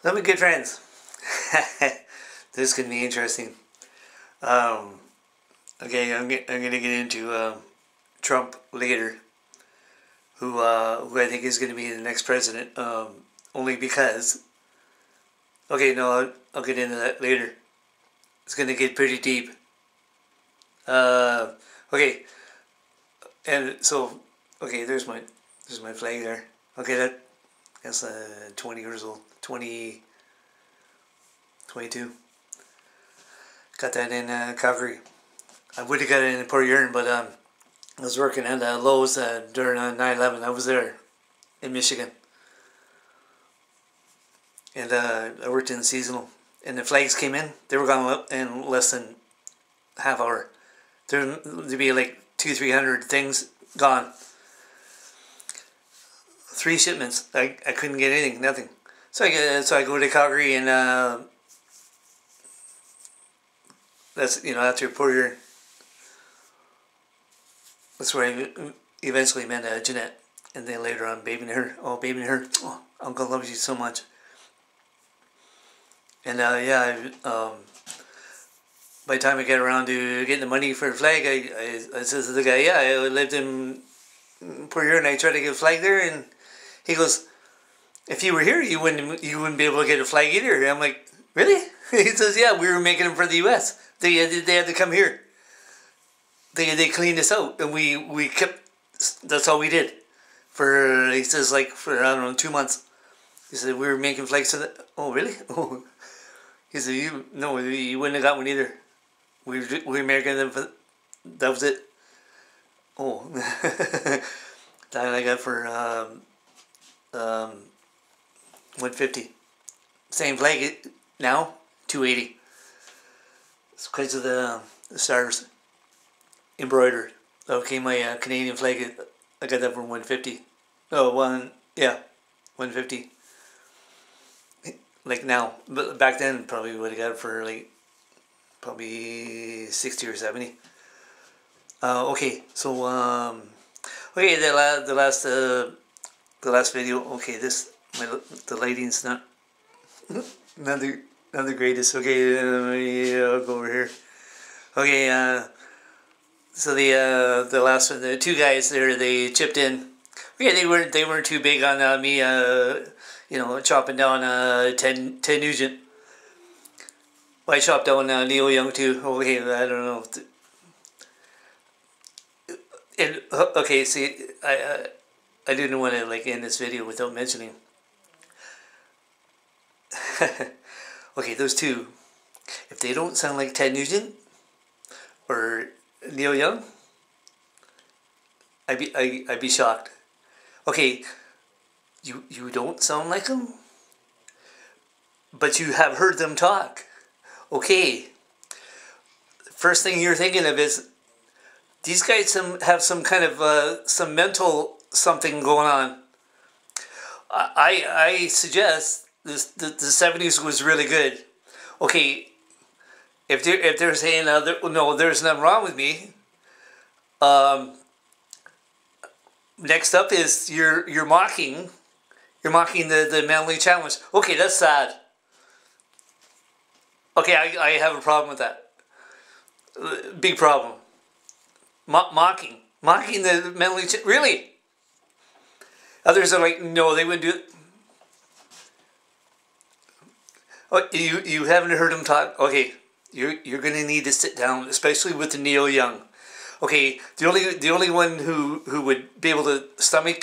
Let me good friends. This could be interesting. Um, okay, I'm gonna get into Trump later, who I think is gonna be the next president. Only because. Okay, no, I'll get into that later. It's gonna get pretty deep. Uh, okay, and so okay, there's my flag there. Okay, that's 20 years old, 22. Got that in Calgary. I would have got it in Port Huron, but I was working at Lowe's during 9/11. I was there in Michigan, and I worked in seasonal. And the flags came in; they were gone in less than half hour. There'd be like 300 things gone. 3 shipments. I couldn't get anything, nothing. So I go to Calgary and that's after Port Huron. That's where I eventually met Jeanette, and then later on, Baby and her. Oh, Baby and her. Oh, Uncle loves you so much. And yeah, by the time I get around to getting the money for the flag, I says to the guy, yeah, I lived in Port Huron. I tried to get a flag there, and he goes, if you were here, you wouldn't be able to get a flag either. And I'm like, really? He says, yeah, we were making them for the U.S. They had to come here. They cleaned us out, and we kept. That's all we did. He says, like, for I don't know, 2 months. He said we were making flags for that. Oh, really? Oh, he said you wouldn't have got one either. We were making them for. That was it. Oh, that I got for 150. Same flag now, 280. It's because of the stars embroidered. Okay, my Canadian flag, I got that for 150. Oh, 150. Like now, but back then probably would have got it for like probably 60 or 70. Okay, so okay, the last video. Okay, the lighting's not the greatest. Okay, I'll go over here. Okay, so the last one, the two guys there, they chipped in. Okay, they weren't too big on me. Chopping down Ted Nugent. Well, I chopped down Neil Young too. Okay, I don't know. And okay, see, I didn't want to like end this video without mentioning. Okay, those two, if they don't sound like Ted Nugent or Neil Young, I'd be shocked. Okay, you don't sound like them, but you have heard them talk. Okay, first thing you're thinking of is these guys have some kind of some mental something going on. I suggest the 70s was really good. Okay, if they're saying no, there's nothing wrong with me. Next up is you're mocking the manly challenge. Okay, that's sad. Okay, I have a problem with that. Big problem. Mocking the manly really. Others are like, no, they wouldn't do it. Oh, you haven't heard him talk. Okay, you're gonna need to sit down, especially with the Neil Young. Okay, the only one who would be able to stomach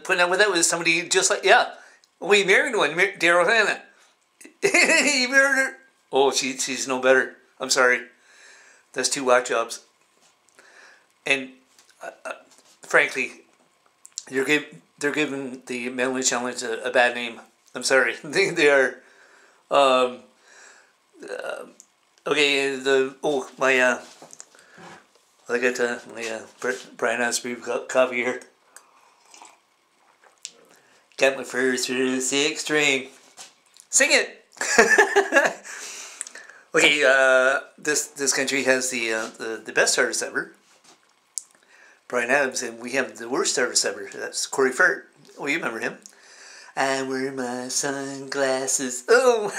putting up with that was somebody just like we married one, Daryl Hannah. He married her. Oh, she's no better. I'm sorry, that's 2 whack jobs. And frankly, they're giving the manly challenge a bad name. I'm sorry, they are. Okay, I got my Brian Asprey coffee here. Got my first 6 string. Sing it. Okay, this country has the best artist ever, Brian Adams, and we have the worst artist ever. That's Corey Furt. Oh, you remember him? I wear my sunglasses. Oh.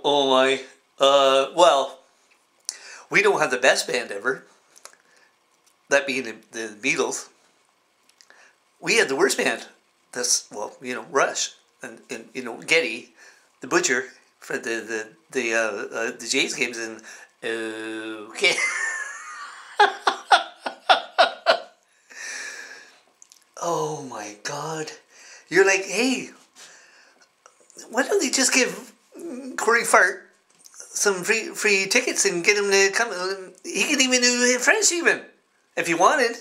Oh my. Well, we don't have the best band ever. That being the Beatles. We had the worst band. That's, well, Rush and Getty, the Butcher for the Jays games, and okay. Oh my God, you're like, hey, why don't they just give Corey Fart some free tickets and get him to come? He can even do French even if he wanted.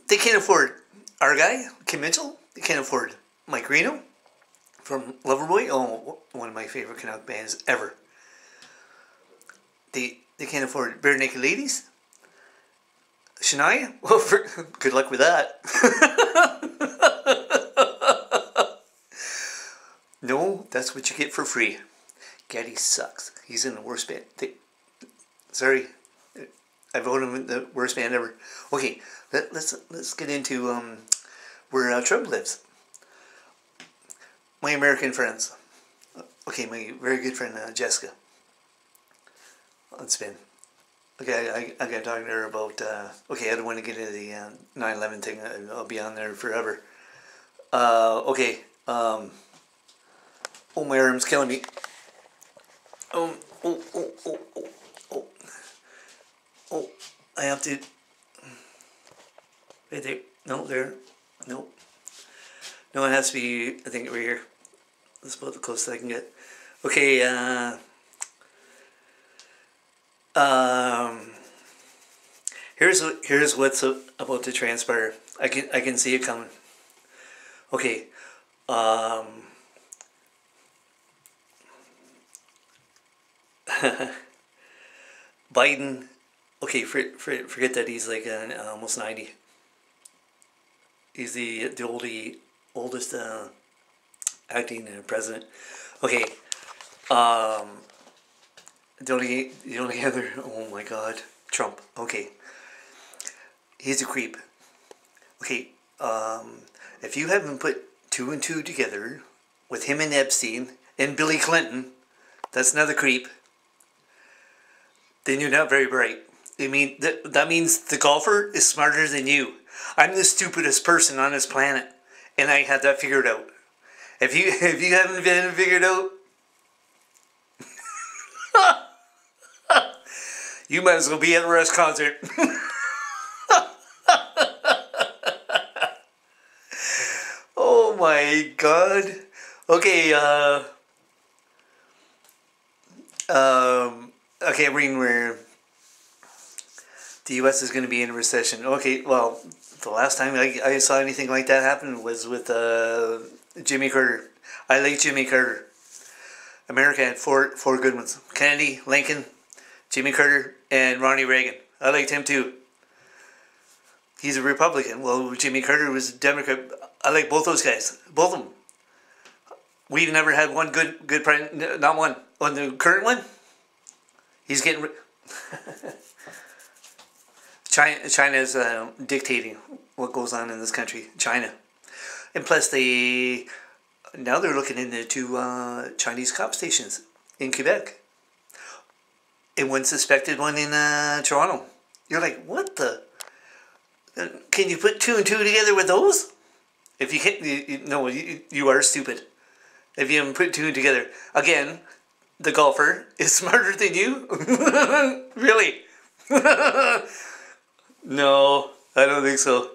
They can't afford our guy, Kim Mitchell. They can't afford Mike Reno from Loverboy. Oh, one of my favorite Canuck bands ever. They can't afford Bare Naked Ladies. Shania? Well, good luck with that. No, that's what you get for free. Getty sucks. He's in the worst band. Sorry, I voted him in the worst band ever. Okay, let's get into where Trump lives. My American friends. Okay, my very good friend Jessica. It's been. Okay, I got talking to her about. Okay, I don't want to get into the 9/11 thing. I'll be on there forever. Okay. Oh, my arm's killing me. Oh. I have to. Right there. No, there. No. No, it has to be, I think, right here. That's about the closest I can get. Okay, here's what's about to transpire. I can see it coming. Okay, Biden. Okay, forget that he's like almost 90. He's the oldest acting president. Okay. The only other. Oh my God, Trump. Okay. He's a creep. Okay. If you haven't put two and two together with him and Epstein and Billy Clinton, that's another creep. Then you're not very bright. I mean, that means the golfer is smarter than you. I'm the stupidest person on this planet, and I had that figured out. If you haven't been figured out, you might as well be at a Rush concert. Oh my God. Okay. Okay, I'm reading where the U.S. is going to be in a recession. Okay, well, the last time I saw anything like that happen was with Jimmy Carter. I like Jimmy Carter. America had four good ones: Kennedy, Lincoln, Jimmy Carter, and Ronnie Reagan. I liked him too. He's a Republican. Well, Jimmy Carter was a Democrat. I like both those guys. Both of them. We've never had one good president. Not one. On the current one, he's getting. China is dictating what goes on in this country. China, and plus now they're looking into Chinese cop stations in Quebec, and one suspected one in Toronto. You're like, what the? Can you put two and two together with those? If you can't, no, you are stupid. If you haven't put two together, again, the golfer is smarter than you. Really? No, I don't think so.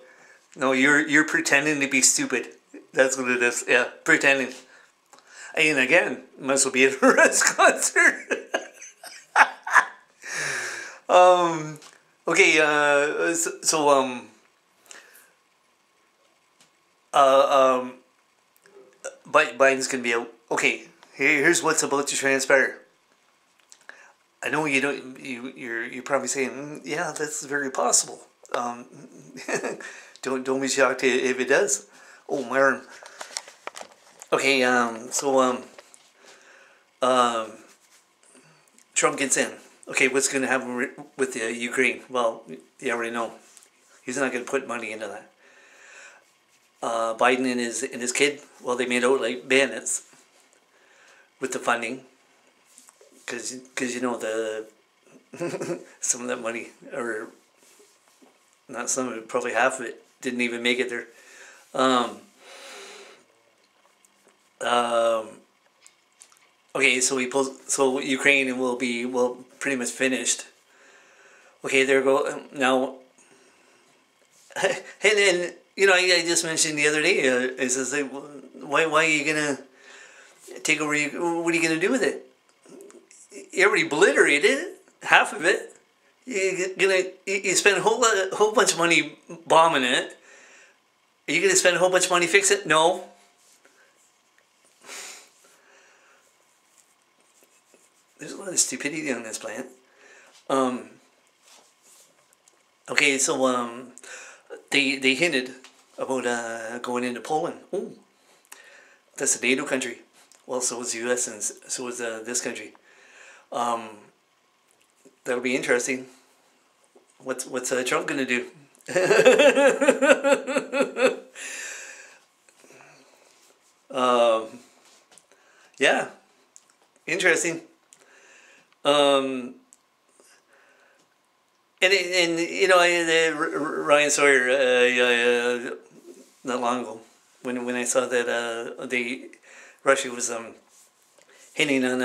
No, you're pretending to be stupid. That's what it is. Yeah, pretending. And again, might as well be at a Rush concert. Okay. Biden's gonna be out. Okay. Here's what's about to transpire. I know you don't. You're probably saying, yeah, that's very possible. Don't be shocked if it does. Oh, my arm. Okay. Trump gets in. Okay, what's going to happen with the Ukraine? Well, you already know. He's not going to put money into that. Biden and his kid, well, they made out like bandits with the funding, because you know the some of that money, or not some of it, probably half of it didn't even make it there. Um, um, okay, so so Ukraine will be, well, pretty much finished. Okay, there go now. And you know, I just mentioned the other day. I says, like, why are you gonna take over? What are you gonna do with it? You already obliterated it, half of it. You spend whole bunch of money bombing it. Are you gonna spend a whole bunch of money fix it? No. There's a lot of stupidity on this planet. Okay, so they hinted about going into Poland. Oh, that's a NATO country. Well, so is the U.S. and so is this country. That'll be interesting. What's Trump gonna do? Yeah, interesting. Um, and you know, Ryan Sawyer, not long ago, when I saw that Russia was hitting on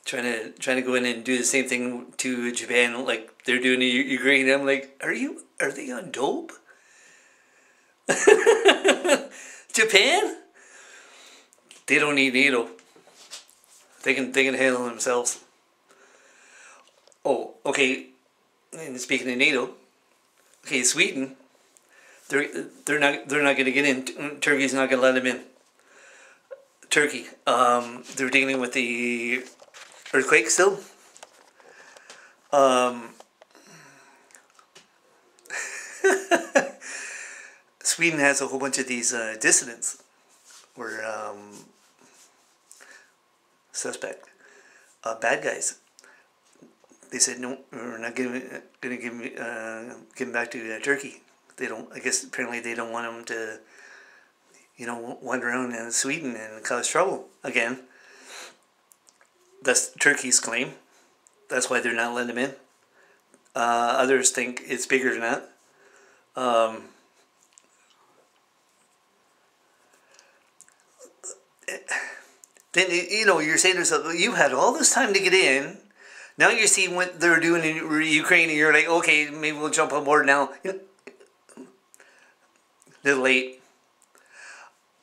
trying to go in and do the same thing to Japan like they're doing to Ukraine. I'm like, are they on dope? Japan? They don't need NATO. They can handle themselves. Oh, okay. And speaking of NATO, okay, Sweden, they're not going to get in. Turkey's not going to let them in. Turkey, they're dealing with the earthquake still. Sweden has a whole bunch of these dissidents, or suspect, bad guys. They said no, we're not going to give them back to Turkey. They don't. I guess apparently they don't want them to, you know, wander around in Sweden and cause trouble again. That's Turkey's claim. That's why they're not letting them in. Others think it's bigger than that. Then, you know, you're saying to yourself, you had all this time to get in. Now you're seeing what they're doing in Ukraine, and you're like, okay, maybe we'll jump on board now. A little late.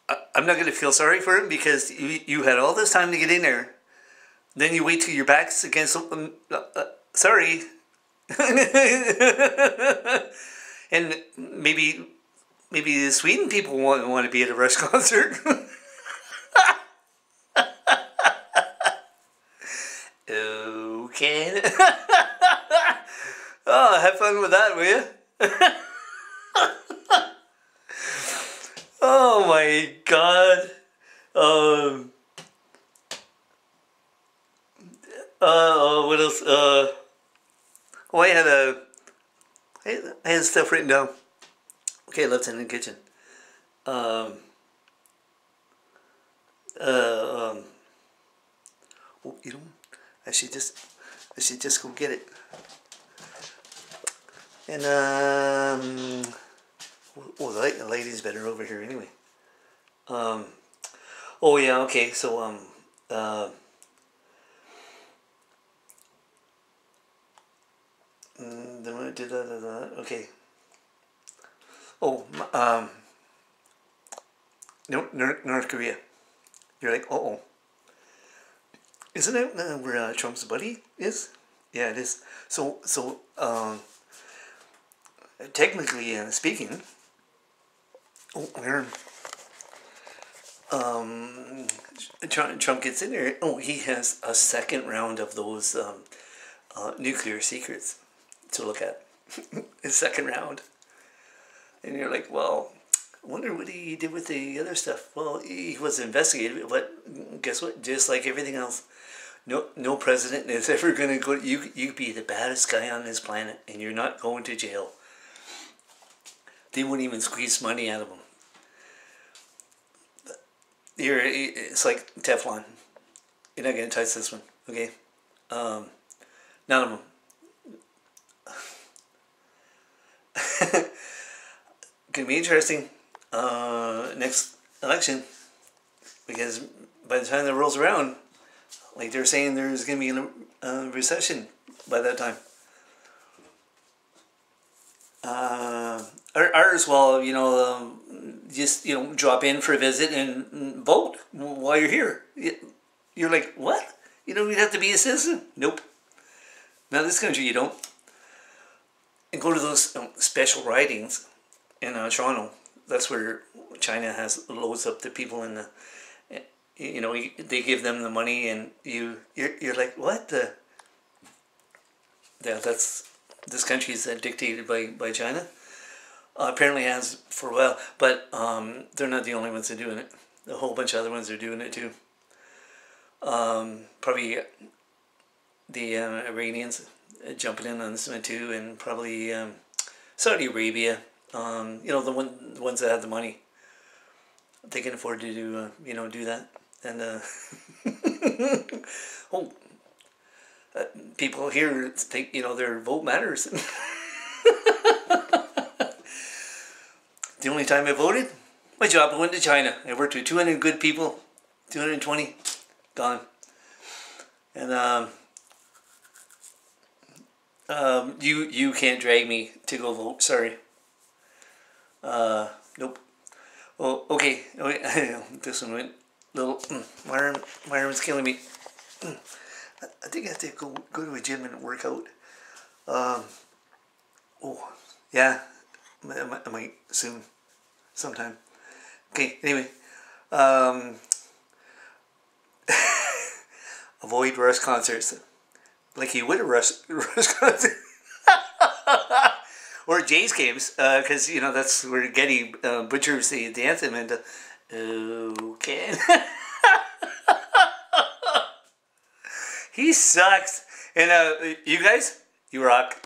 I'm not going to feel sorry for him because you had all this time to get in there. Then you wait till your back's against. Sorry. And maybe the Sweden people want to be at a Rush concert. Okay. Oh, have fun with that, will you? Oh my God. What else? Oh, I had stuff written down. Okay, left in the kitchen. Oh, you know, I should just go get it. And well, the lighting's better over here anyway. Oh yeah, okay. So okay. Oh, North Korea. You're like, uh-oh. Isn't that where Trump's buddy is? Yeah, it is. So technically speaking, Trump gets in there. Oh, he has a second round of those nuclear secrets to look at. His second round. And you're like, well, I wonder what he did with the other stuff. Well, he was investigated, but guess what? Just like everything else, No president is ever going to go. You be the baddest guy on this planet, and you're not going to jail. They wouldn't even squeeze money out of them. It's like Teflon. You're not going to touch this one, okay? None of them. Gonna be interesting next election, because by the time that rolls around, like they're saying, there's gonna be a recession by that time. Ours, well, just drop in for a visit and vote while you're here. You're like, what? You don't even have to be a citizen? Nope. Now this country you don't. And go to those special ridings in Toronto. That's where China has loads up the people in the. They give them the money, and you're like, what the? Yeah, this country is dictated by China. Apparently has for a while, but they're not the only ones that are doing it. A whole bunch of other ones are doing it too. Probably the Iranians jumping in on this one too, and probably Saudi Arabia. The ones that have the money, they can afford to do that. And people here think their vote matters. The only time I voted, my job, I went to China. I worked with 200 good people, 220 gone, and you can't drag me to go vote. Sorry. Nope. Oh, okay. This one went a little. My arm's killing me. I think I have to go to a gym and work out. Oh, yeah. I might soon, sometime. Okay. Anyway, avoid Rush concerts, like you would a Rush concert. Or Jay's games, because that's where Getty butchers the anthem, and okay. He sucks. And you guys, you rock.